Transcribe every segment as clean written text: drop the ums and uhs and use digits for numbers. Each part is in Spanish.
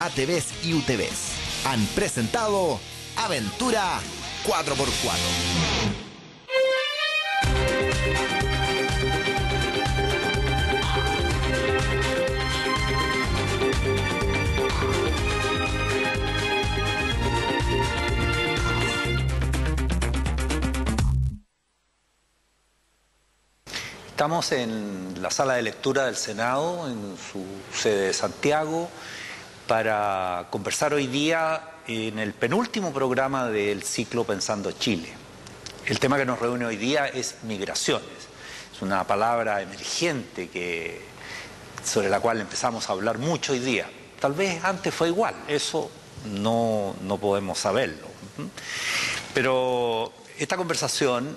ATVs y UTVs han presentado Aventura 4x4. Estamos en la sala de lectura del Senado, en su sede de Santiago, para conversar hoy día en el penúltimo programa del ciclo Pensando Chile. El tema que nos reúne hoy día es migraciones. Es una palabra emergente sobre la cual empezamos a hablar mucho hoy día. Tal vez antes fue igual, eso no podemos saberlo. Pero esta conversación,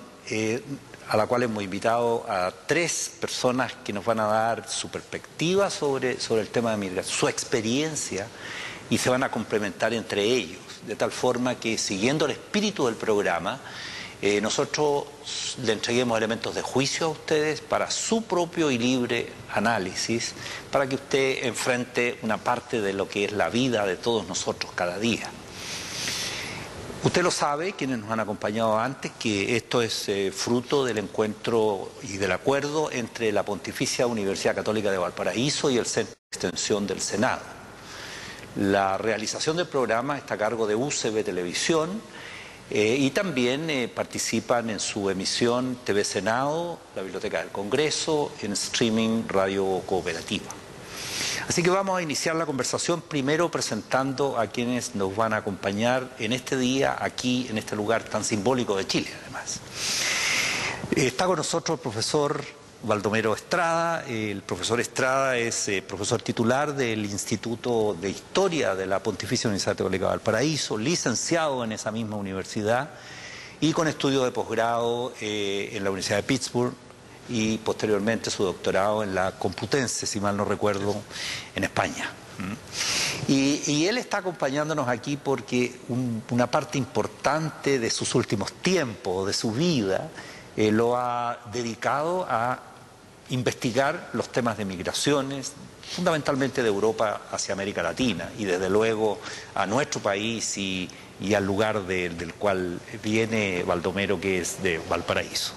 a la cual hemos invitado a 3 personas que nos van a dar su perspectiva sobre el tema de migración, su experiencia, y se van a complementar entre ellos, de tal forma que, siguiendo el espíritu del programa, nosotros le entreguemos elementos de juicio a ustedes para su propio y libre análisis, para que usted enfrente una parte de lo que es la vida de todos nosotros cada día. Usted lo sabe, quienes nos han acompañado antes, que esto es fruto del encuentro y del acuerdo entre la Pontificia Universidad Católica de Valparaíso y el Centro de Extensión del Senado. La realización del programa está a cargo de UCB Televisión y también participan en su emisión TV Senado, la Biblioteca del Congreso, en streaming Radio Cooperativa. Así que vamos a iniciar la conversación primero presentando a quienes nos van a acompañar en este día, aquí en este lugar tan simbólico de Chile, además. Está con nosotros el profesor Baldomero Estrada. El profesor Estrada es profesor titular del Instituto de Historia de la Pontificia Universidad Católica de Valparaíso, licenciado en esa misma universidad y con estudios de posgrado en la Universidad de Pittsburgh, y posteriormente su doctorado en la Complutense, si mal no recuerdo, en España. Y él está acompañándonos aquí porque una parte importante de sus últimos tiempos, de su vida, lo ha dedicado a investigar los temas de migraciones, fundamentalmente de Europa hacia América Latina, y desde luego a nuestro país y al lugar del cual viene Baldomero, que es de Valparaíso.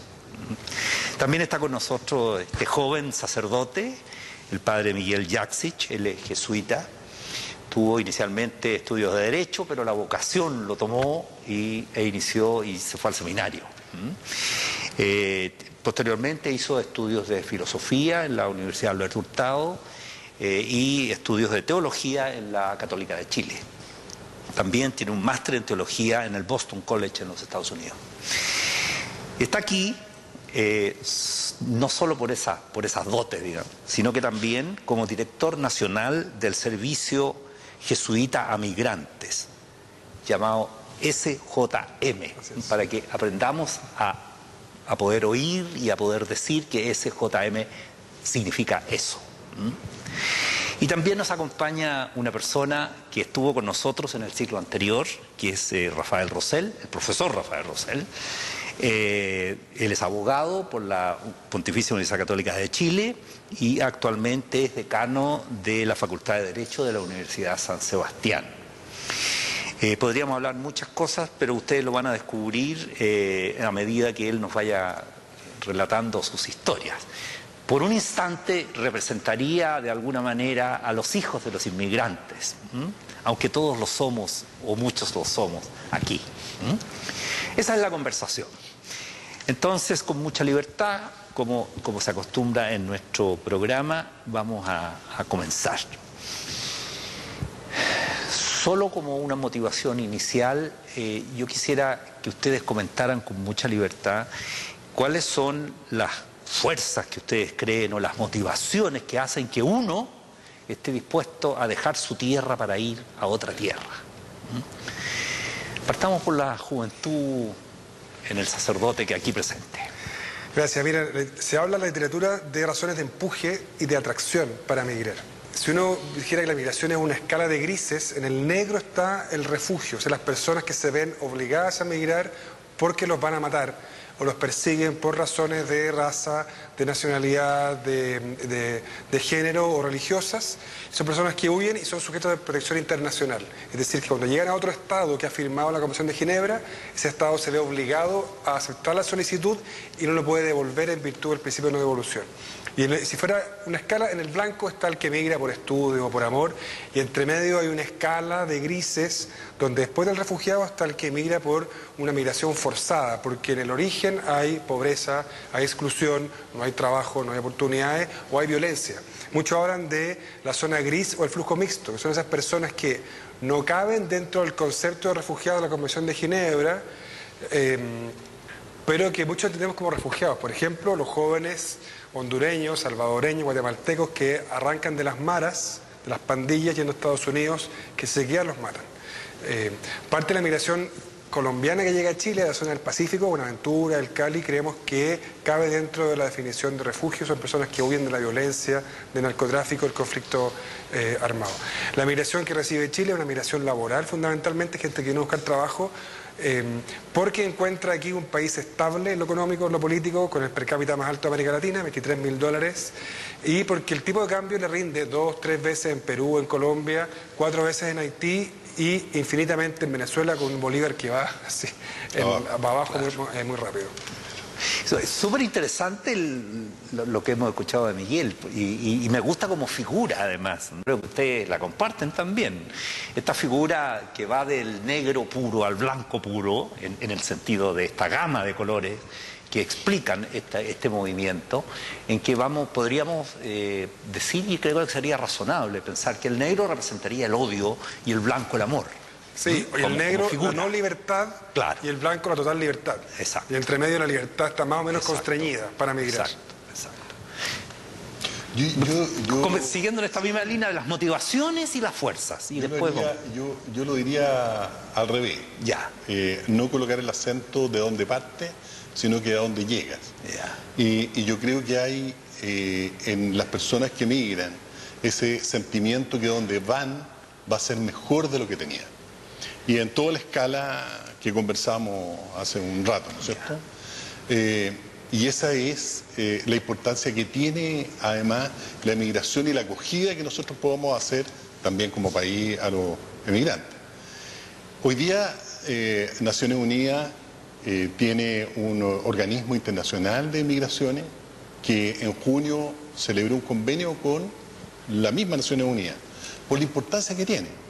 También está con nosotros este joven sacerdote, el padre Miguel Jaksic. Él es jesuita, tuvo inicialmente estudios de Derecho, pero la vocación lo tomó e inició y se fue al seminario. Posteriormente hizo estudios de filosofía en la Universidad Alberto Hurtado y estudios de teología en la Católica de Chile. También tiene un máster en teología en el Boston College en los Estados Unidos. Está aquí no solo por esas dotes, digamos, sino que también como director nacional del Servicio Jesuita a Migrantes, llamado SJM, para que aprendamos a poder oír y a poder decir que SJM significa eso. Y también nos acompaña una persona que estuvo con nosotros en el ciclo anterior, que es Rafael Rosell, el profesor Rafael Rosell. Él es abogado por la Pontificia Universidad Católica de Chile y actualmente es decano de la Facultad de Derecho de la Universidad San Sebastián. Podríamos hablar muchas cosas, pero ustedes lo van a descubrir a medida que él nos vaya relatando sus historias. Por un instante representaría de alguna manera a los hijos de los inmigrantes, aunque todos lo somos o muchos lo somos aquí. Esa es la conversación. Entonces, con mucha libertad, como se acostumbra en nuestro programa, vamos a comenzar. Solo como una motivación inicial, yo quisiera que ustedes comentaran con mucha libertad cuáles son las fuerzas que ustedes creen o las motivaciones que hacen que uno esté dispuesto a dejar su tierra para ir a otra tierra. Partamos por la juventud en el sacerdote que aquí presente. Gracias. Mira, se habla en la literatura de razones de empuje y de atracción para migrar. Si uno dijera que la migración es una escala de grises, en el negro está el refugio, o sea, las personas que se ven obligadas a migrar porque los van a matar o los persiguen por razones de raza, de nacionalidad, de género o religiosas. Son personas que huyen y son sujetos de protección internacional. Es decir, que cuando llegan a otro Estado que ha firmado la Convención de Ginebra, ese Estado se ve obligado a aceptar la solicitud y no lo puede devolver en virtud del principio de no devolución. Y si fuera una escala, en el blanco está el que migra por estudio o por amor, y entre medio hay una escala de grises, donde después del refugiado está el que migra por una migración forzada, porque en el origen hay pobreza, hay exclusión, no hay trabajo, no hay oportunidades o hay violencia. Muchos hablan de la zona gris o el flujo mixto, que son esas personas que no caben dentro del concepto de refugiado de la Convención de Ginebra, pero que muchos entendemos como refugiados. Por ejemplo, los jóvenes hondureños, salvadoreños, guatemaltecos que arrancan de las maras, de las pandillas yendo a Estados Unidos, que se quedan, los matan. Parte de la migración colombiana que llega a Chile, a la zona del Pacífico, Buenaventura, el Cali, creemos que cabe dentro de la definición de refugio. Son personas que huyen de la violencia, del narcotráfico, del conflicto armado. La migración que recibe Chile es una migración laboral, fundamentalmente, gente que viene a buscar trabajo, porque encuentra aquí un país estable en lo económico, en lo político, con el per cápita más alto de América Latina, $23.000, y porque el tipo de cambio le rinde 2, 3 veces en Perú, en Colombia, 4 veces en Haití y infinitamente en Venezuela, con un bolívar que va así, va abajo, claro, muy rápido. Es súper interesante lo que hemos escuchado de Miguel, y me gusta como figura, además. Creo que ustedes la comparten también. Esta figura que va del negro puro al blanco puro, en el sentido de esta gama de colores que explican este movimiento, en que podríamos decir, y creo que sería razonable pensar que el negro representaría el odio y el blanco el amor. Sí, y el negro la no libertad, claro, y el blanco la total libertad. Exacto. Y entre medio la libertad está más o menos constreñida para migrar. Exacto. Siguiendo en esta misma línea de las motivaciones y las fuerzas. Y después yo lo diría al revés. Ya. No colocar el acento de dónde parte, sino que de dónde llegas. Ya. Y yo creo que hay en las personas que migran ese sentimiento que donde van va a ser mejor de lo que tenían. Y en toda la escala que conversamos hace un rato, ¿no es cierto? Y esa es la importancia que tiene, además, la migración y la acogida que nosotros podamos hacer también como país a los emigrantes. Hoy día, Naciones Unidas tiene un organismo internacional de migraciones que en junio celebró un convenio con la misma Naciones Unidas, por la importancia que tiene.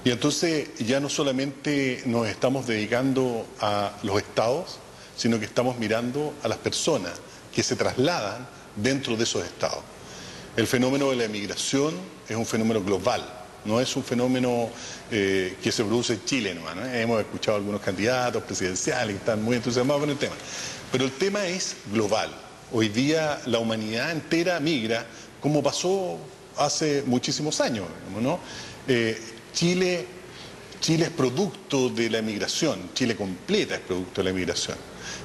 Y entonces ya no solamente nos estamos dedicando a los estados, sino que estamos mirando a las personas que se trasladan dentro de esos estados. El fenómeno de la emigración es un fenómeno global, no es un fenómeno que se produce en Chile nomás, ¿no? Hemos escuchado a algunos candidatos presidenciales que están muy entusiasmados con el tema, pero el tema es global. Hoy día la humanidad entera migra, como pasó hace muchísimos años, ¿no? Chile es producto de la emigración, Chile completa es producto de la emigración.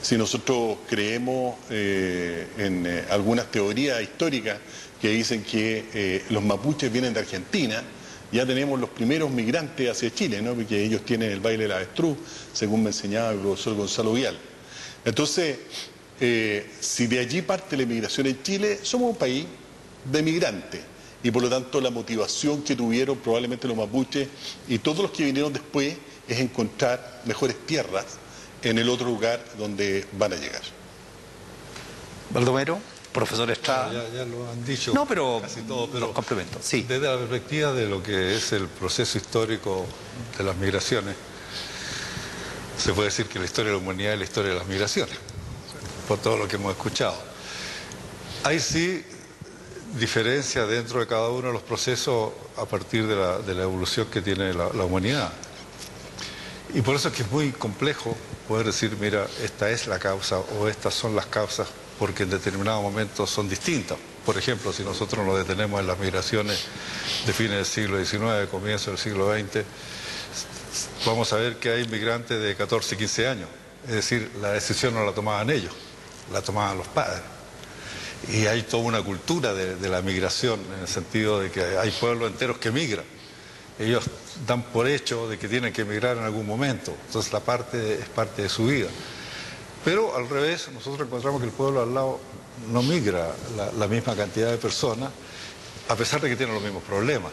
Si nosotros creemos en algunas teorías históricas que dicen que los mapuches vienen de Argentina, ya tenemos los primeros migrantes hacia Chile, ¿no? Porque ellos tienen el baile del avestruz, según me enseñaba el profesor Gonzalo Vial. Entonces, si de allí parte la emigración en Chile, somos un país de migrantes. Y por lo tanto la motivación que tuvieron probablemente los mapuches y todos los que vinieron después es encontrar mejores tierras en el otro lugar donde van a llegar. Baldomero, profesor Estrada. Ya lo han dicho, no, pero casi todo, pero los complementos. Sí. Desde la perspectiva de lo que es el proceso histórico de las migraciones, se puede decir que la historia de la humanidad es la historia de las migraciones, por todo lo que hemos escuchado. Hay sí diferencia dentro de cada uno de los procesos a partir de la evolución que tiene la humanidad. Y por eso es que es muy complejo poder decir, mira, esta es la causa o estas son las causas, porque en determinados momentos son distintas. Por ejemplo, si nosotros nos detenemos en las migraciones de fines del siglo XIX, comienzo del siglo XX, vamos a ver que hay migrantes de 14, 15 años. Es decir, la decisión no la tomaban ellos, la tomaban los padres. Y hay toda una cultura de la migración, en el sentido de que hay pueblos enteros que migran. Ellos dan por hecho de que tienen que emigrar en algún momento, entonces es parte de su vida. Pero al revés, nosotros encontramos que el pueblo al lado no migra la misma cantidad de personas, a pesar de que tienen los mismos problemas.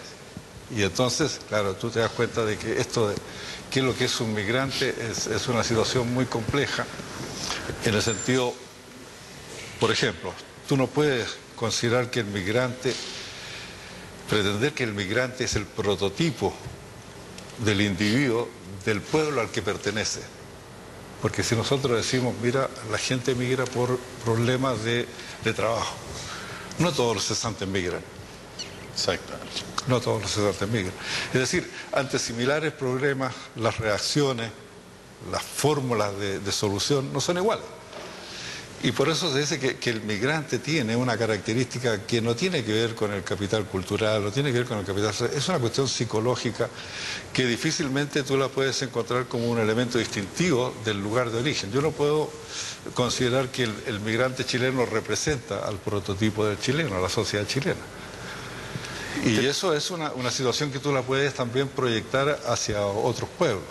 Y entonces, claro, tú te das cuenta de que esto de qué es lo que es un migrante es una situación muy compleja, en el sentido, por ejemplo, tú no puedes considerar que el migrante, pretender que el migrante es el prototipo del individuo, del pueblo al que pertenece. Porque si nosotros decimos, mira, la gente migra por problemas de trabajo, no todos los cesantes migran. Exactamente. No todos los cesantes migran. Es decir, ante similares problemas, las reacciones, las fórmulas de solución no son iguales. Y por eso se dice que el migrante tiene una característica que no tiene que ver con el capital cultural, no tiene que ver con el capital social, es una cuestión psicológica que difícilmente tú la puedes encontrar como un elemento distintivo del lugar de origen. Yo no puedo considerar que el migrante chileno representa al prototipo del chileno, a la sociedad chilena. Y eso es una situación que tú la puedes también proyectar hacia otros pueblos.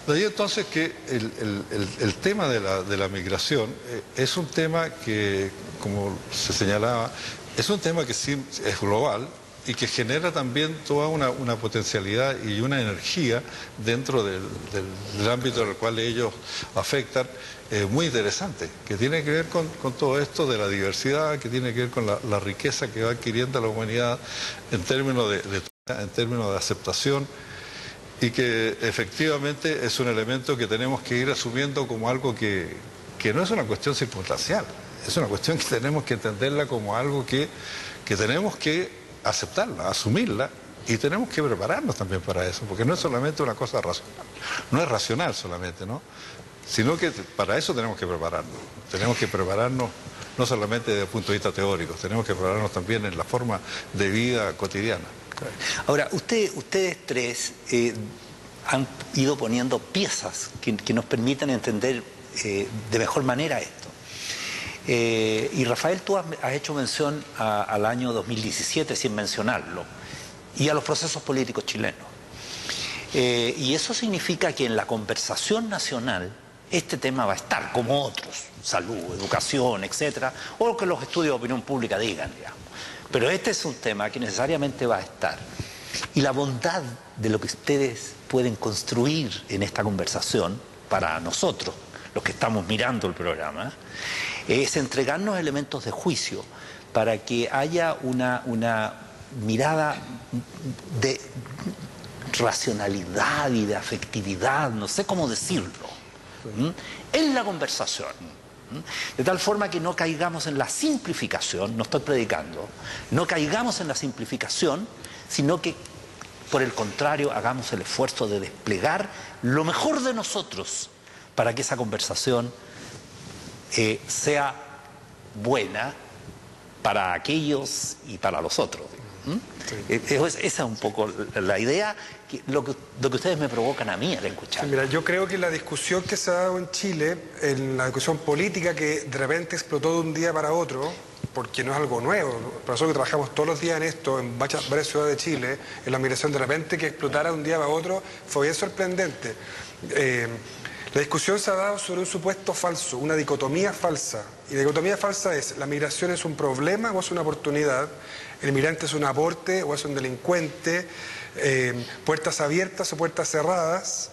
De ahí entonces que el tema de la migración es un tema que, como se señalaba, es un tema que sí es global y que genera también toda una potencialidad y una energía dentro del ámbito al cual ellos afectan, muy interesante, que tiene que ver con todo esto de la diversidad, que tiene que ver con la riqueza que va adquiriendo la humanidad en términos de aceptación, y que efectivamente es un elemento que tenemos que ir asumiendo como algo que no es una cuestión circunstancial, es una cuestión que tenemos que entenderla como algo que tenemos que aceptarla, asumirla, y tenemos que prepararnos también para eso, porque no es solamente una cosa racional, no es racional solamente, ¿no? Sino que para eso tenemos que prepararnos no solamente desde el punto de vista teórico, tenemos que prepararnos también en la forma de vida cotidiana. Ahora, ustedes tres han ido poniendo piezas que nos permiten entender de mejor manera esto. Y Rafael, tú has hecho mención al año 2017, sin mencionarlo, y a los procesos políticos chilenos. Y eso significa que en la conversación nacional este tema va a estar, como otros, salud, educación, etcétera, o lo que los estudios de opinión pública digan, digamos. Pero este es un tema que necesariamente va a estar. Y la bondad de lo que ustedes pueden construir en esta conversación, para nosotros, los que estamos mirando el programa, es entregarnos elementos de juicio para que haya una mirada de racionalidad y de afectividad, no sé cómo decirlo, en la conversación. De tal forma que no caigamos en la simplificación, no estoy predicando, no caigamos en la simplificación, sino que por el contrario hagamos el esfuerzo de desplegar lo mejor de nosotros para que esa conversación sea buena para aquellos y para los otros. Esa es un poco la idea, lo que ustedes me provocan a mí al escuchar. Sí, mira, yo creo que la discusión que se ha dado en Chile, en la discusión política que de repente explotó de un día para otro, porque no es algo nuevo, para nosotros que trabajamos todos los días en esto, en varias ciudades de Chile, en la migración, de repente que explotara de un día para otro, fue bien sorprendente. La discusión se ha dado sobre un supuesto falso, una dicotomía falsa. Y la dicotomía falsa es, ¿la migración es un problema o es una oportunidad? ¿El migrante es un aporte o es un delincuente? ¿Puertas abiertas o puertas cerradas?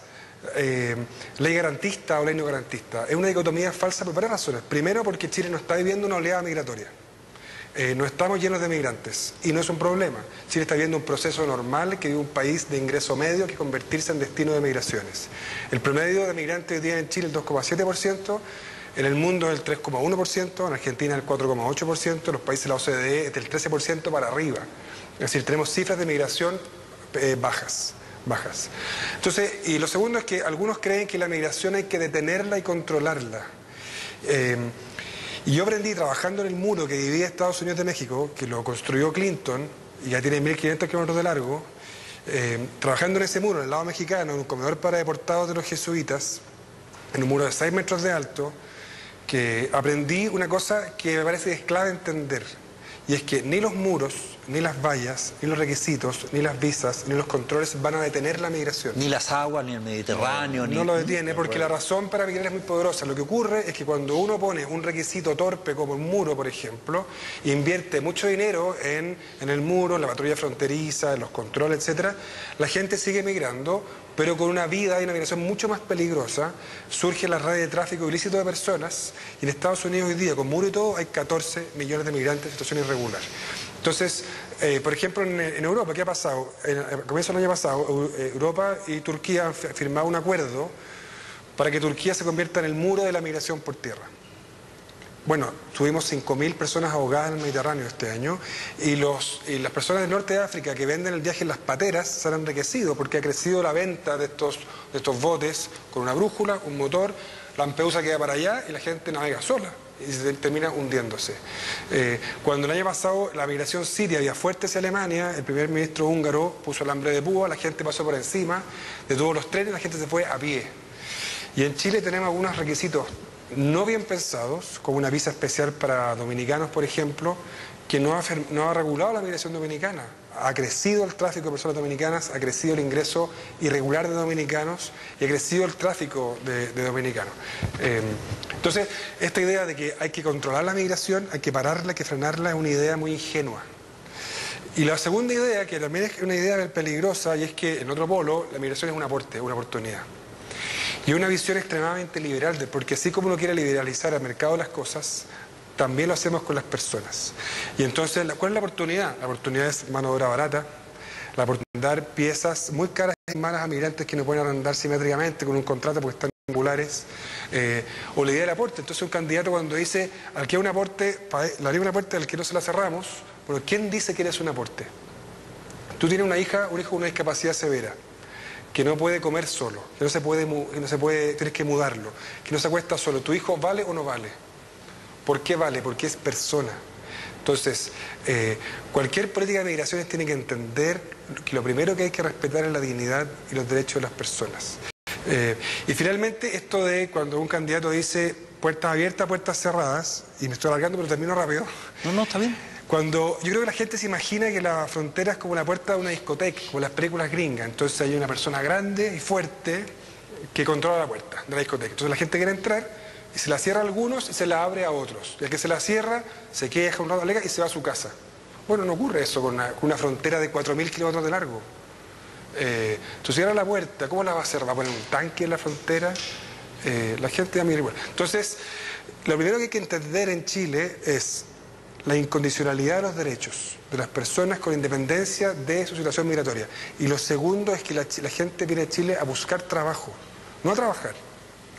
¿Ley garantista o ley no garantista? Es una dicotomía falsa por varias razones. Primero, porque Chile no está viviendo una oleada migratoria. No estamos llenos de migrantes y no es un problema. Chile está viviendo un proceso normal que vive un país de ingreso medio que convertirse en destino de migraciones. El promedio de migrantes hoy día en Chile es el 2,7%, en el mundo es el 3,1%, en Argentina es el 4,8%, en los países de la OCDE es del 13% para arriba. Es decir, tenemos cifras de migración bajas. Entonces, y lo segundo es que algunos creen que la migración hay que detenerla y controlarla. Y yo aprendí trabajando en el muro que divide Estados Unidos de México, que lo construyó Clinton, y ya tiene 1.500 kilómetros de largo, trabajando en ese muro, en el lado mexicano, en un comedor para deportados de los jesuitas, en un muro de 6 metros de alto, que aprendí una cosa que me parece que es clave entender, y es que ni los muros, ni las vallas, ni los requisitos, ni las visas, ni los controles van a detener la migración. Ni las aguas, ni el Mediterráneo, No lo detiene, porque la razón para migrar es muy poderosa. Lo que ocurre es que cuando uno pone un requisito torpe como un muro, por ejemplo, e invierte mucho dinero en el muro, en la patrulla fronteriza, en los controles, etcétera, la gente sigue migrando, pero con una vida y una migración mucho más peligrosa. Surge la red de tráfico ilícito de personas, y en Estados Unidos hoy día, con muro y todo, hay 14 millones de migrantes en situación irregular. Entonces, por ejemplo, en Europa, ¿qué ha pasado? A comienzos del año pasado, Europa y Turquía han firmado un acuerdo para que Turquía se convierta en el muro de la migración por tierra. Bueno, tuvimos 5.000 personas ahogadas en el Mediterráneo este año, y las personas del norte de África que venden el viaje en las pateras se han enriquecido porque ha crecido la venta de estos botes con una brújula, un motor. Lampedusa queda para allá y la gente navega sola y se termina hundiéndose. Cuando el año pasado la migración siria había fuerte hacia Alemania, el primer ministro húngaro puso alambre de púa, la gente pasó por encima, detuvo los trenes, la gente se fue a pie. Y en Chile tenemos algunos requisitos no bien pensados, como una visa especial para dominicanos, por ejemplo, que no ha regulado la migración dominicana. Ha crecido el tráfico de personas dominicanas, ha crecido el ingreso irregular de dominicanos y ha crecido el tráfico de dominicanos. Entonces, esta idea de que hay que controlar la migración, hay que pararla, hay que frenarla, es una idea muy ingenua. Y la segunda idea, que también es una idea peligrosa, y es que en otro polo la migración es un aporte, una oportunidad. Y una visión extremadamente liberal, porque así como uno quiere liberalizar el mercado de las cosas, también lo hacemos con las personas. Y entonces, ¿cuál es la oportunidad? La oportunidad es mano de obra barata, la oportunidad de dar piezas muy caras y malas a migrantes que no pueden arrendar simétricamente con un contrato porque están singulares, o la idea del aporte. Entonces un candidato cuando dice, al que hay un aporte, la ley de un aporte al que no se la cerramos, bueno, ¿quién dice que eres un aporte? Tú tienes un hijo con una discapacidad severa, que no puede comer solo, que no se puede, tienes que mudarlo, que no se acuesta solo. ¿Tu hijo vale o no vale? ¿Por qué vale? Porque es persona. Entonces, cualquier política de migraciones tiene que entender que lo primero que hay que respetar es la dignidad y los derechos de las personas. Y finalmente, esto de cuando un candidato dice puertas abiertas, puertas cerradas, y me estoy alargando pero termino rápido. No, está bien. Yo creo que la gente se imagina que la frontera es como la puerta de una discoteca, como las películas gringas. Entonces hay una persona grande y fuerte que controla la puerta de la discoteca. Entonces la gente quiere entrar y se la cierra a algunos y se la abre a otros. Y el que se la cierra se queja un rato, alega y se va a su casa. Bueno, no ocurre eso con una frontera de 4.000 kilómetros de largo. Tú cierras la puerta, ¿cómo la va a hacer? ¿Va a poner un tanque en la frontera? La gente va a mirar igual. Entonces, lo primero que hay que entender en Chile es la incondicionalidad de los derechos de las personas con independencia de su situación migratoria. Y lo segundo es que la gente viene a Chile a buscar trabajo, no a trabajar,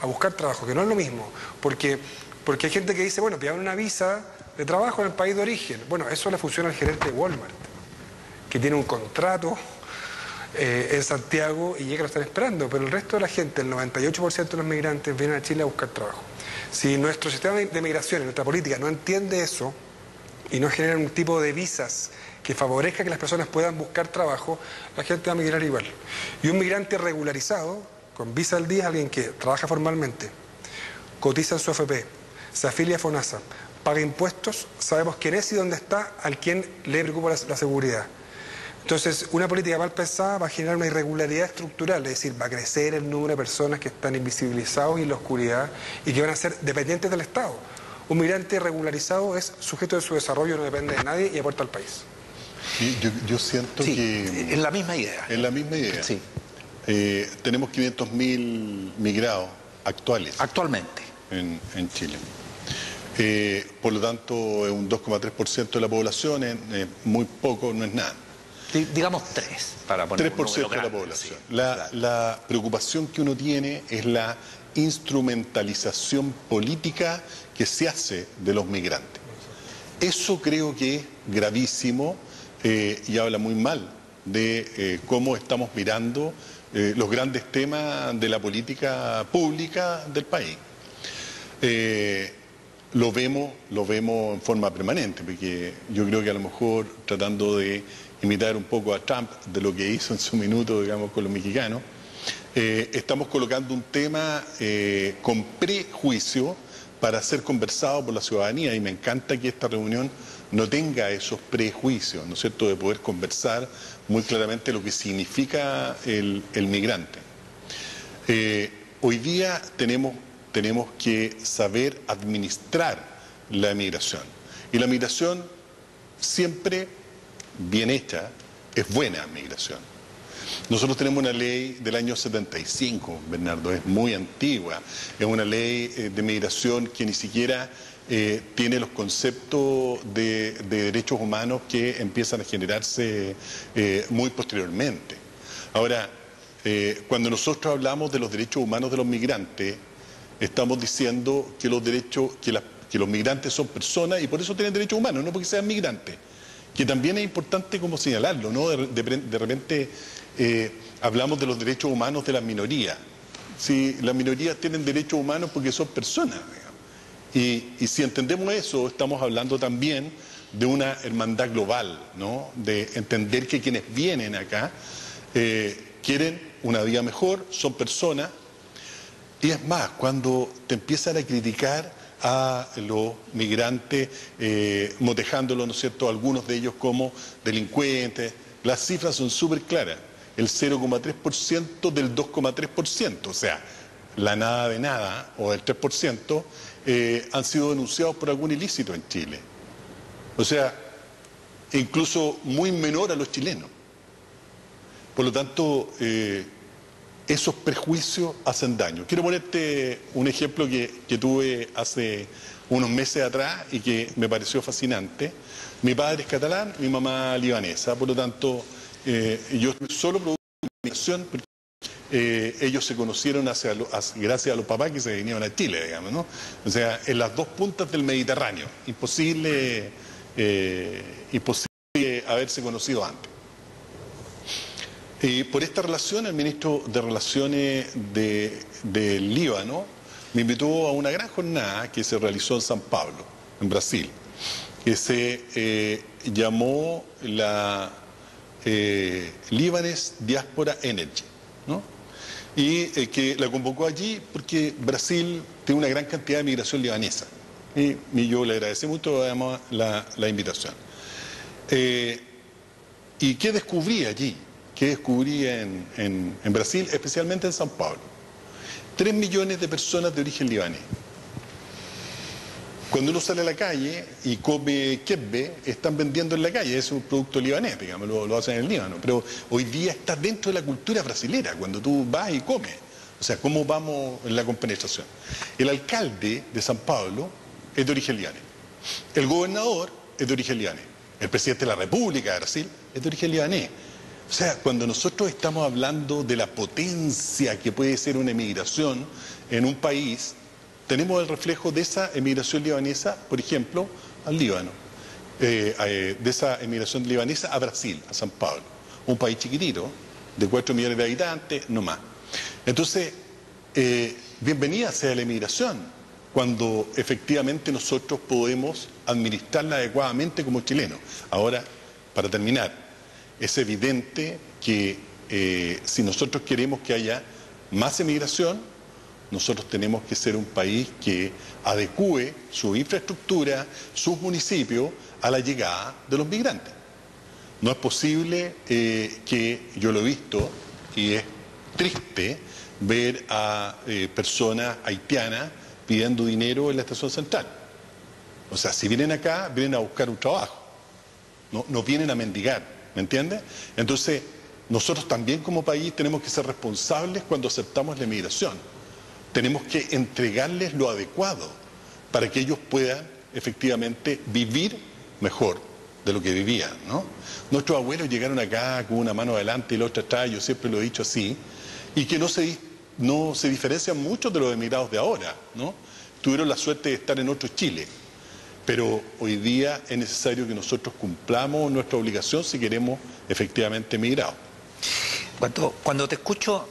a buscar trabajo, que no es lo mismo. Porque hay gente que dice, bueno, pidan una visa de trabajo en el país de origen. Bueno, eso le funciona al gerente de Walmart, que tiene un contrato en Santiago y llega a lo están esperando, pero el resto de la gente, el 98% de los migrantes vienen a Chile a buscar trabajo. Si nuestro sistema de migración, nuestra política no entiende eso y no genera un tipo de visas que favorezca que las personas puedan buscar trabajo, la gente va a migrar igual. Y un migrante regularizado, con visa al día, es alguien que trabaja formalmente, cotiza en su AFP, se afilia a FONASA, paga impuestos, sabemos quién es y dónde está, al quien le preocupa la seguridad. Entonces, una política mal pensada va a generar una irregularidad estructural, es decir, va a crecer el número de personas que están invisibilizados y en la oscuridad y que van a ser dependientes del Estado. Un migrante regularizado es sujeto de su desarrollo, no depende de nadie y aporta al país. Sí, yo siento que... Es la misma idea. Es la misma idea. Sí. Tenemos 500.000 migrados actuales. Actualmente. En Chile. Por lo tanto, es un 2,3% de la población, es muy poco, no es nada. Digamos 3, para poner 3% de la población. Sí, la preocupación que uno tiene es la instrumentalización política que se hace de los migrantes. Eso creo que es gravísimo y habla muy mal de cómo estamos mirando los grandes temas de la política pública del país. Lo vemos en forma permanente, porque yo creo que a lo mejor tratando de imitar un poco a Trump de lo que hizo en su minuto, digamos, con los mexicanos, estamos colocando un tema con prejuicio para ser conversado por la ciudadanía, y me encanta que esta reunión no tenga esos prejuicios, ¿no es cierto?, de poder conversar muy claramente lo que significa el migrante. Hoy día tenemos que saber administrar la migración. Y la migración siempre bien hecha es buena migración. Nosotros tenemos una ley del año 75, Bernardo, es muy antigua. Es una ley de migración que ni siquiera tiene los conceptos de derechos humanos que empiezan a generarse muy posteriormente. Ahora, cuando nosotros hablamos de los derechos humanos de los migrantes, estamos diciendo que los migrantes son personas y por eso tienen derechos humanos, no porque sean migrantes. Que también es importante como señalarlo, ¿no? De repente hablamos de los derechos humanos de las minorías. Si las minorías tienen derechos humanos porque son personas, digamos. Y si entendemos eso, estamos hablando también de una hermandad global, ¿no? De entender que quienes vienen acá quieren una vida mejor, son personas. Y es más, cuando te empiezan a criticar a los migrantes, motejándolos, ¿no es cierto?, algunos de ellos como delincuentes, las cifras son súper claras. El 0,3% del 2,3%, o sea, la nada de nada, o el 3%, han sido denunciados por algún ilícito en Chile. O sea, incluso muy menor a los chilenos. Por lo tanto, esos prejuicios hacen daño. Quiero ponerte un ejemplo que tuve hace unos meses atrás y que me pareció fascinante. Mi padre es catalán, mi mamá libanesa, por lo tanto, yo solo producto de migración porque ellos se conocieron gracias a los papás que se vinieron a Chile, digamos, ¿no? O sea, en las dos puntas del Mediterráneo. Imposible haberse conocido antes. Por esta relación, el ministro de Relaciones del Líbano me invitó a una gran jornada que se realizó en San Pablo, en Brasil, que se llamó la Lebanese Diaspora Energy, ¿no? Y que la convocó allí porque Brasil tiene una gran cantidad de migración libanesa. Y yo le agradecí mucho además la invitación. ¿Y qué descubrí allí? ¿Qué descubrí en Brasil, especialmente en San Pablo? 3 millones de personas de origen libanés. Cuando uno sale a la calle y come kebbe, están vendiendo en la calle, es un producto libanés, digamos, lo hacen en el Líbano, pero hoy día está dentro de la cultura brasilera, cuando tú vas y comes. O sea, ¿cómo vamos en la compenetración? El alcalde de San Pablo es de origen libanés. El gobernador es de origen libanés. El presidente de la República de Brasil es de origen libanés. O sea, cuando nosotros estamos hablando de la potencia que puede ser una emigración en un país, tenemos el reflejo de esa emigración libanesa, por ejemplo, al Líbano, de esa emigración libanesa a Brasil, a San Pablo, un país chiquitito, de 4 millones de habitantes, no más. Entonces, bienvenida sea la emigración, cuando efectivamente nosotros podemos administrarla adecuadamente como chilenos. Ahora, para terminar, es evidente que si nosotros queremos que haya más emigración, nosotros tenemos que ser un país que adecúe su infraestructura, sus municipios a la llegada de los migrantes. No es posible que, yo lo he visto, y es triste ver a personas haitianas pidiendo dinero en la estación central. O sea, si vienen acá, vienen a buscar un trabajo, no vienen a mendigar, ¿me entiendes? Entonces, nosotros también como país tenemos que ser responsables cuando aceptamos la inmigración. Tenemos que entregarles lo adecuado para que ellos puedan efectivamente vivir mejor de lo que vivían, ¿no? Nuestros abuelos llegaron acá con una mano adelante y la otra atrás, yo siempre lo he dicho así, y que no se diferencian mucho de los emigrados de ahora, ¿no? Tuvieron la suerte de estar en otro Chile, pero hoy día es necesario que nosotros cumplamos nuestra obligación si queremos efectivamente emigrar. Cuando te escucho,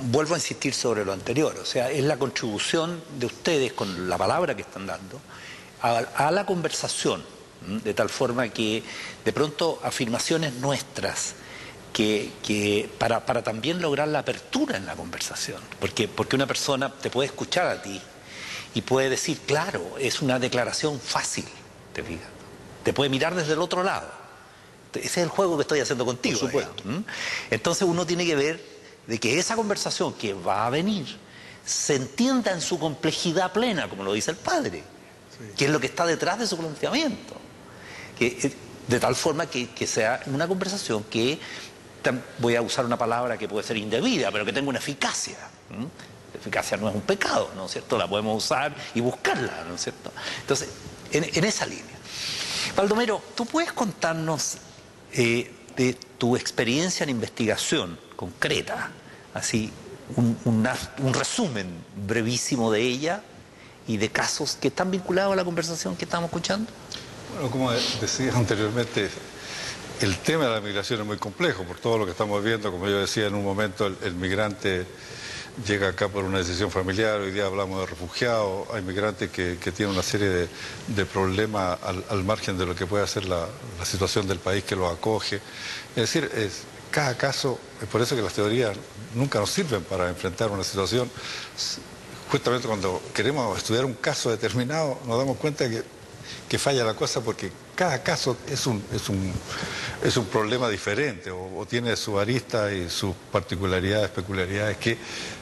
vuelvo a insistir sobre lo anterior, o sea, es la contribución de ustedes con la palabra que están dando a la conversación, de tal forma que de pronto afirmaciones nuestras que para también lograr la apertura en la conversación, porque una persona te puede escuchar a ti y puede decir, claro, es una declaración fácil, ¿te fijas? te puede mirar desde el otro lado. Ese es el juego que estoy haciendo contigo. Por supuesto. Digamos. Entonces uno tiene que ver de que esa conversación que va a venir se entienda en su complejidad plena, como lo dice el padre, que es lo que está detrás de su planteamiento. De tal forma que sea una conversación que, voy a usar una palabra que puede ser indebida, pero que tenga una eficacia. La eficacia no es un pecado, ¿no es cierto? La podemos usar y buscarla, ¿no es cierto? Entonces, en esa línea. Baldomero, ¿tú puedes contarnos de tu experiencia en investigación concreta, así, un resumen brevísimo de ella y de casos que están vinculados a la conversación que estamos escuchando? Bueno, como decía anteriormente, el tema de la migración es muy complejo por todo lo que estamos viendo. Como yo decía en un momento, el migrante llega acá por una decisión familiar, hoy día hablamos de refugiados, hay migrantes que tienen una serie de problemas al margen de lo que puede hacer la situación del país que los acoge. Es decir, cada caso, es por eso que las teorías nunca nos sirven para enfrentar una situación. Justamente cuando queremos estudiar un caso determinado, nos damos cuenta que falla la cosa porque cada caso es un problema diferente o tiene su arista y sus particularidades, peculiaridades que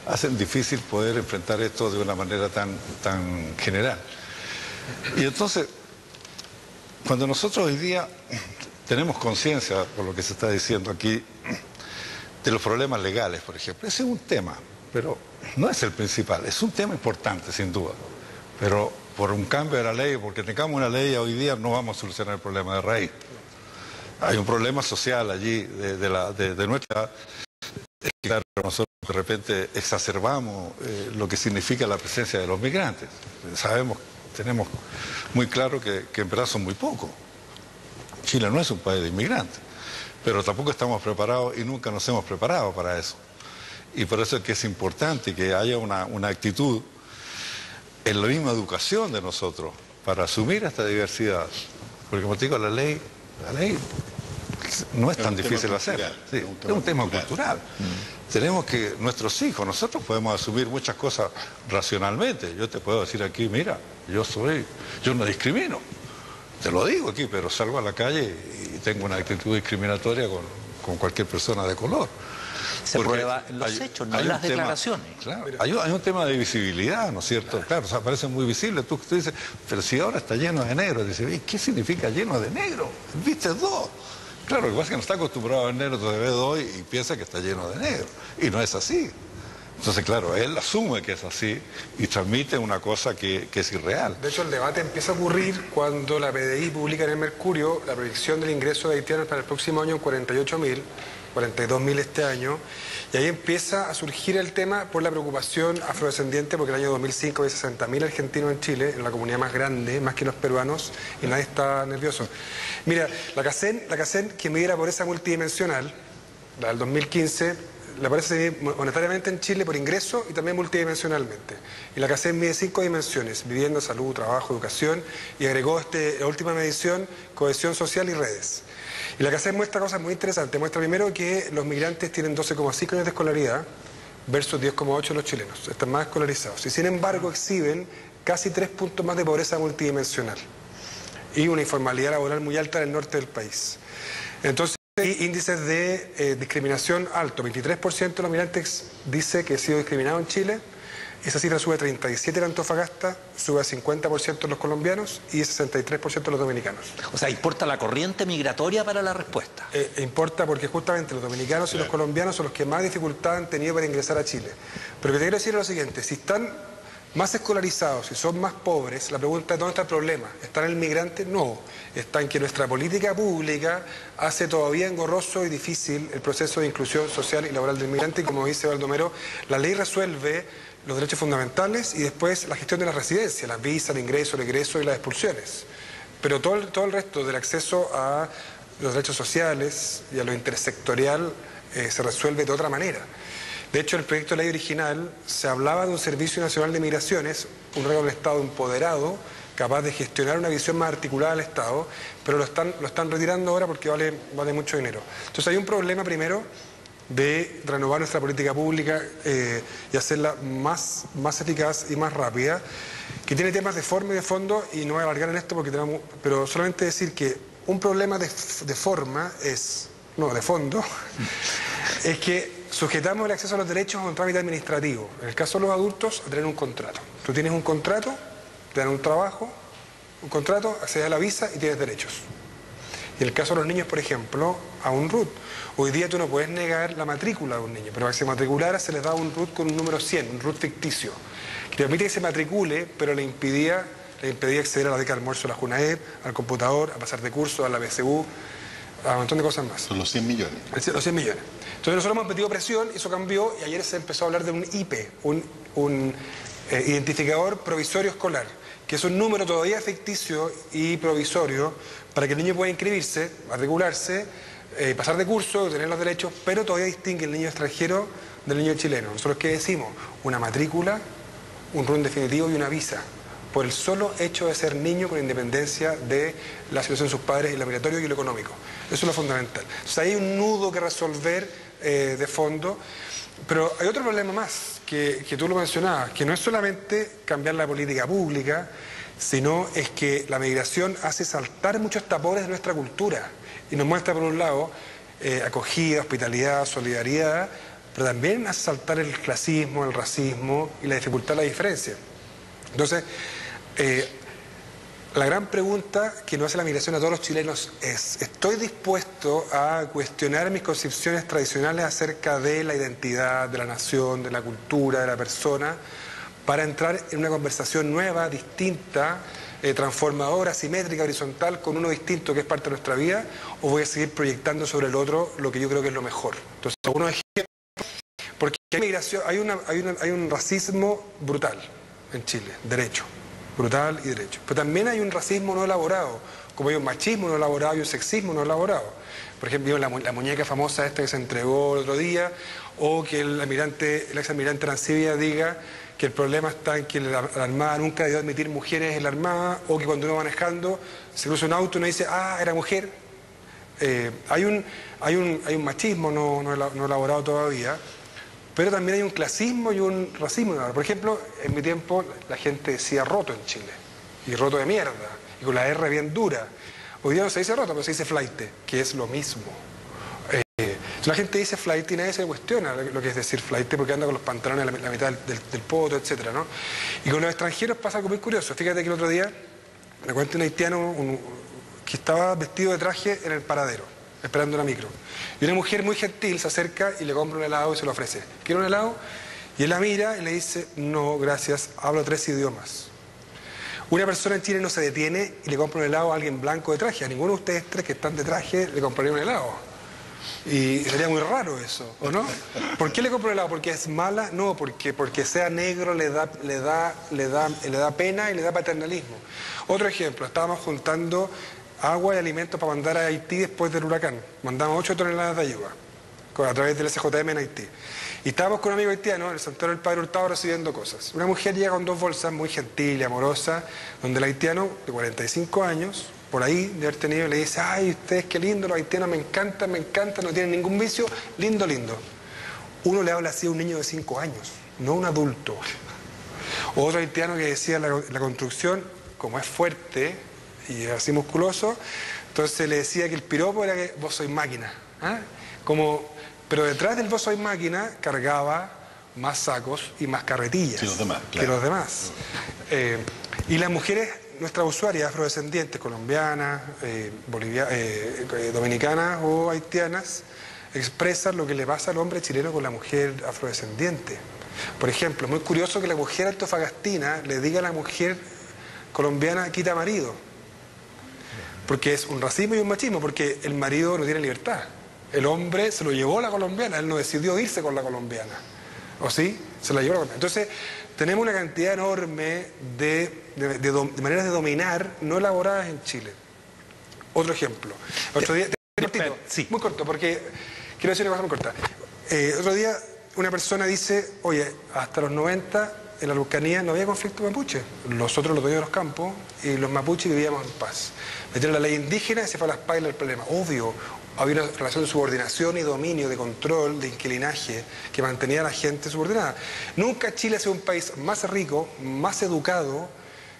hacen difícil poder enfrentar esto de una manera tan general. Y entonces, cuando nosotros hoy día tenemos conciencia, por lo que se está diciendo aquí, de los problemas legales, por ejemplo, ese es un tema, pero no es el principal, es un tema importante sin duda, pero por un cambio de la ley, porque tengamos una ley hoy día no vamos a solucionar el problema de raíz. Hay un problema social allí de nuestra... Claro, nosotros de repente exacerbamos lo que significa la presencia de los migrantes. Sabemos, tenemos muy claro que en verdad son muy pocos. Chile no es un país de inmigrantes, pero tampoco estamos preparados y nunca nos hemos preparado para eso. Y por eso es que es importante que haya una actitud en la misma educación de nosotros para asumir esta diversidad. Porque como te digo, la ley no es tan difícil de hacer. Sí, es un tema cultural. Tenemos que, nuestros hijos, nosotros podemos asumir muchas cosas racionalmente. Yo te puedo decir aquí, mira, yo no discrimino. Te lo digo aquí, pero salgo a la calle y tengo una actitud discriminatoria con cualquier persona de color. Se prueba en los hechos, no en las declaraciones. Claro, hay un tema de visibilidad, ¿no es cierto? Claro, o sea, parece muy visible. Tú dices, pero si ahora está lleno de negro, dices, ¿qué significa lleno de negro? ¿Viste dos? Claro, lo que pasa es que no está acostumbrado a ver negro, entonces ve dos y piensa que está lleno de negro. Y no es así. Entonces, claro, él asume que es así y transmite una cosa que es irreal. De hecho, el debate empieza a ocurrir cuando la PDI publica en el Mercurio la proyección del ingreso de haitianos para el próximo año en 48.000, 42.000 este año, y ahí empieza a surgir el tema por la preocupación afrodescendiente, porque el año 2005 había 60.000 argentinos en Chile, en la comunidad más grande, más que los peruanos, y nadie está nervioso. Mira, la CACEN que mide la pobreza multidimensional, la del 2015, la pobreza se mide monetariamente en Chile por ingreso y también multidimensionalmente. Y la CACEN mide 5 dimensiones: vivienda, salud, trabajo, educación, y agregó la última medición, cohesión social y redes. Y la CACEN muestra cosas muy interesantes. Muestra primero que los migrantes tienen 12,5 años de escolaridad versus 10,8 los chilenos. Están más escolarizados. Y sin embargo exhiben casi 3 puntos más de pobreza multidimensional y una informalidad laboral muy alta en el norte del país. Entonces, hay índices de discriminación alto. 23% de los migrantes dice que ha sido discriminado en Chile. Esa cifra sube a 37% en Antofagasta, sube a 50% en los colombianos y a 63% en los dominicanos. O sea, ¿importa la corriente migratoria para la respuesta? Importa porque justamente los dominicanos y los colombianos son los que más dificultad han tenido para ingresar a Chile. Pero lo que te quiero decir es lo siguiente: si están más escolarizados y son más pobres, la pregunta es ¿dónde está el problema? ¿Está en el migrante? No. Está en que nuestra política pública hace todavía engorroso y difícil el proceso de inclusión social y laboral del migrante, y como dice Baldomero, la ley resuelve los derechos fundamentales y después la gestión de la residencia, las visas, el ingreso, el egreso y las expulsiones. Pero todo el resto del acceso a los derechos sociales y a lo intersectorial se resuelve de otra manera. De hecho, en el proyecto de ley original se hablaba de un Servicio Nacional de Migraciones, un órgano del Estado empoderado, capaz de gestionar una visión más articulada del Estado, pero lo están retirando ahora porque vale mucho dinero. Entonces hay un problema primero de renovar nuestra política pública y hacerla más eficaz y más rápida, que tiene temas de forma y de fondo, y no voy a alargar en esto porque tenemos, pero solamente decir que un problema de forma es, no, de fondo, es que sujetamos el acceso a los derechos a un trámite administrativo. En el caso de los adultos, a tener un contrato. Tú tienes un contrato, te dan un trabajo, un contrato, accedes a la visa y tienes derechos. Y en el caso de los niños, por ejemplo, a un RUT. Hoy día tú no puedes negar la matrícula de un niño, pero para que se matriculara se les da un RUT con un número 100, un RUT ficticio, que te permite que se matricule, pero le impedía acceder a la beca de almuerzo de la Junaed, al computador, a pasar de curso, a la BCU, a un montón de cosas más. Son los 100 millones. Los 100 millones. Entonces nosotros hemos metido presión, eso cambió, y ayer se empezó a hablar de un IPE, un identificador provisorio escolar, que es un número todavía ficticio y provisorio para que el niño pueda inscribirse, matricularse, pasar de curso, tener los derechos, pero todavía distingue el niño extranjero del niño chileno. Nosotros, ¿qué decimos? Una matrícula, un RUT definitivo y una visa, por el solo hecho de ser niño, con independencia de la situación de sus padres y lo migratorio y lo económico. Eso es lo fundamental. Entonces hay un nudo que resolver de fondo, pero hay otro problema más, que tú lo mencionabas, que no es solamente cambiar la política pública, sino es que la migración hace saltar muchos tapones de nuestra cultura y nos muestra, por un lado, acogida, hospitalidad, solidaridad, pero también hace saltar el clasismo, el racismo y la dificultad de la diferencia. Entonces, la gran pregunta que nos hace la migración a todos los chilenos es: ¿estoy dispuesto a cuestionar mis concepciones tradicionales acerca de la identidad, de la nación, de la cultura, de la persona, para entrar en una conversación nueva, distinta, transformadora, simétrica, horizontal, con uno distinto que es parte de nuestra vida, o voy a seguir proyectando sobre el otro lo que yo creo que es lo mejor? Entonces, algunos ejemplos, porque hay un racismo brutal en Chile, derecho, brutal y derecho. Pero también hay un racismo no elaborado, como hay un machismo no elaborado y un sexismo no elaborado. Por ejemplo, la muñeca famosa esta que se entregó el otro día, o que el ex almirante Arancibia diga que el problema está en que la Armada nunca debió admitir mujeres en la Armada, o que cuando uno va manejando se cruza un auto y uno dice, ah, era mujer. Hay un machismo no elaborado todavía, pero también hay un clasismo y un racismo. Por ejemplo, en mi tiempo la gente decía roto en Chile, y roto de mierda, y con la R bien dura. Hoy día no se dice roto, pero se dice flaite, que es lo mismo. La gente dice flaite y nadie se cuestiona lo que es decir flaite, porque anda con los pantalones a la mitad del poto, etcétera, ¿no? Y con los extranjeros pasa algo muy curioso. Fíjate que el otro día me cuenta un haitiano que estaba vestido de traje en el paradero, esperando una micro. Y una mujer muy gentil se acerca y le compra un helado y se lo ofrece. ¿Quiere un helado? Y él la mira y le dice, no, gracias, hablo 3 idiomas. Una persona en Chile no se detiene y le compra un helado a alguien blanco de traje. A ninguno de ustedes 3 que están de traje le compraría un helado. Y sería muy raro eso, ¿o no? ¿Por qué le compro un helado? ¿Porque es mala? No, porque sea negro le da pena y le da paternalismo. Otro ejemplo, estábamos juntando agua y alimentos para mandar a Haití después del huracán. Mandamos 8 toneladas de ayuda a través del SJM en Haití. Y estábamos con un amigo haitiano en el Santuario del Padre Hurtado recibiendo cosas. Una mujer llega con 2 bolsas, muy gentil y amorosa, donde el haitiano, de 45 años, por ahí de haber tenido, le dice, ay, ustedes qué lindo, los haitianos me encantan, no tienen ningún vicio, lindo, lindo. Uno le habla así a un niño de 5 años, no a un adulto. Otro haitiano que decía, la construcción, como es fuerte y así musculoso, entonces le decía que el piropo era que vos sois máquina. Pero detrás del vos sois máquina cargaba más sacos y más carretillas que los demás. Claro. Que los demás. Y las mujeres, nuestras usuarias afrodescendientes, colombianas, dominicanas o haitianas, expresan lo que le pasa al hombre chileno con la mujer afrodescendiente. Por ejemplo, muy curioso que la mujer antofagastina le diga a la mujer colombiana, quita marido. Porque es un racismo y un machismo, porque el marido no tiene libertad. El hombre se lo llevó la colombiana, él no decidió irse con la colombiana. ¿O sí? Se la llevó la colombiana. Entonces, tenemos una cantidad enorme de maneras de dominar no elaboradas en Chile. Otro ejemplo. Otro día, cortito, sí, muy corto, porque quiero decir una cosa muy corta. Otro día una persona dice, oye, hasta los 90 en la Araucanía no había conflicto mapuche. Nosotros los dueños de los campos y los mapuches vivíamos en paz. Metieron la ley indígena y se fue a las pailas el problema. Obvio, había una relación de subordinación y dominio, de control, de inquilinaje, que mantenía a la gente subordinada. Nunca Chile ha sido un país más rico, más educado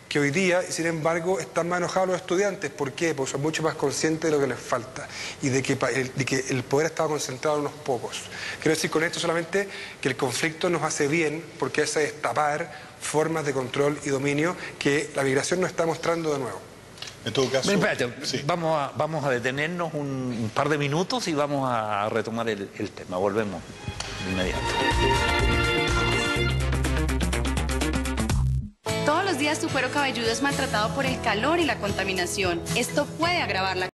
que hoy día, y sin embargo están más enojados los estudiantes. ¿Por qué? Porque son mucho más conscientes de lo que les falta y de que el poder estaba concentrado en unos pocos. Quiero decir con esto solamente que el conflicto nos hace bien, porque hace destapar formas de control y dominio que la migración nos está mostrando de nuevo. En todo caso... Espérate, sí. vamos a detenernos un par de minutos y vamos a retomar el tema. Volvemos de inmediato. Todos los días tu cuero cabelludo es maltratado por el calor y la contaminación. Esto puede agravar la